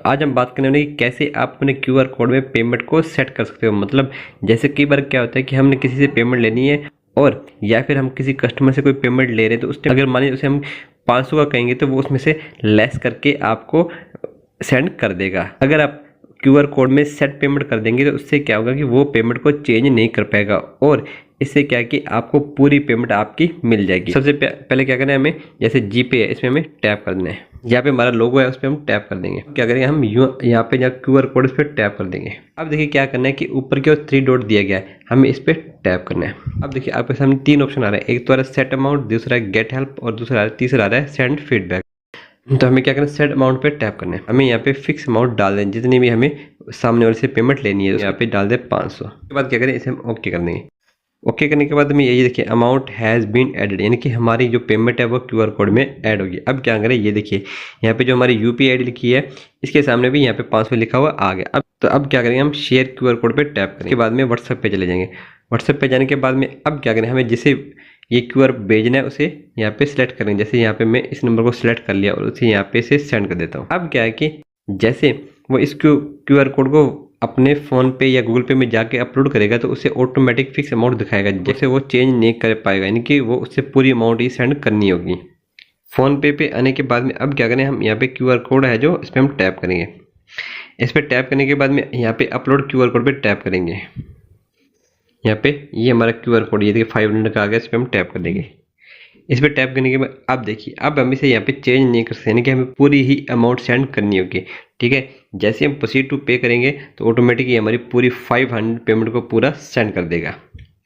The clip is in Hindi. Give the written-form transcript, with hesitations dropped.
आज हम बात करने वाले कि कैसे आप अपने क्यूआर कोड में पेमेंट को सेट कर सकते हो। मतलब जैसे कई बार क्या होता है कि हमने किसी से पेमेंट लेनी है और या फिर हम किसी कस्टमर से कोई पेमेंट ले रहे हैं, तो उस टाइम अगर मान लीजिए उसे हम 500 का कहेंगे तो वो उसमें से लेस करके आपको सेंड कर देगा। अगर आप क्यूआर कोड में सेट पेमेंट कर देंगे तो उससे क्या होगा कि वो पेमेंट को चेंज नहीं कर पाएगा और इससे क्या है कि आपको पूरी पेमेंट आपकी मिल जाएगी। सबसे पहले क्या करना है, हमें जैसे जीपे है इसमें हमें टैप कर देना है। यहाँ पे हमारा लोगो है उस पर हम टैप कर देंगे। क्या करेंगे हम यहाँ पे जहाँ क्यूआर कोड इस पर टैप कर देंगे। अब देखिए क्या करना है कि ऊपर की ओर 3 डॉट दिया गया है, हमें इस पर टैप करना है। अब देखिए आपके सामने 3 ऑप्शन आ रहे हैं, एक तो आ रहा है सेट अमाउंट, दूसरा है गेट हेल्प और तीसरा आ रहा है सेंड फीडबैक। तो हमें क्या करना है, सेट अमाउंट पे टैप करना है। हमें यहाँ पे फिक्स अमाउंट डाल दें, जितनी भी हमें सामने वाले से पेमेंट लेनी है यहाँ पे डाल दें 500। उसके बाद क्या करें, इसे हम ओके कर देंगे। ओके करने के बाद हमें यही देखिए अमाउंट हैज़ बीन एडेड, यानी कि हमारी जो पेमेंट है वो क्यूआर कोड में ऐड होगी। अब क्या करें, ये देखिए यहाँ पे जो हमारी यूपीआई आईडी लिखी है इसके सामने भी यहाँ पे 500 लिखा हुआ आ गया। अब क्या करेंगे, हम शेयर क्यूआर कोड पे टैप करें। इसके बाद में व्हाट्सएप पे चले जाएंगे। व्हाट्सएप पे जाने के बाद में अब क्या करें, हमें जिसे ये क्यूआर भेजना है उसे यहाँ पे सिलेक्ट करेंगे। जैसे यहाँ पे मैं इस नंबर को सिलेक्ट कर लिया और उसे यहाँ पे से सेंड कर देता हूँ। अब क्या है कि जैसे वो इस क्यूआर कोड को अपने फ़ोन पे या गूगल पे में जाके अपलोड करेगा तो उसे ऑटोमेटिक फिक्स अमाउंट दिखाएगा, जैसे वो चेंज नहीं कर पाएगा, यानी कि वो उससे पूरी अमाउंट ही सेंड करनी होगी। फ़ोन पे आने के बाद में अब क्या करें, हम यहाँ पे क्यूआर कोड है जो इस पर हम टैप करेंगे। इस पर टैप करने के बाद में यहाँ पे अपलोड क्यूआर कोड पे टैप करेंगे। यहाँ पे ये हमारा क्यूआर कोड ये देखिए 500 का आ गया, इस पर हम टैप कर देंगे। इस पर टैप करने के बाद अब देखिए अब हम इसे यहाँ पे चेंज नहीं कर सकते, यानी कि हमें पूरी ही अमाउंट सेंड करनी होगी। ठीक है, जैसे हम प्रोसीड टू पे करेंगे तो ऑटोमेटिकली हमारी पूरी 500 पेमेंट को पूरा सेंड कर देगा।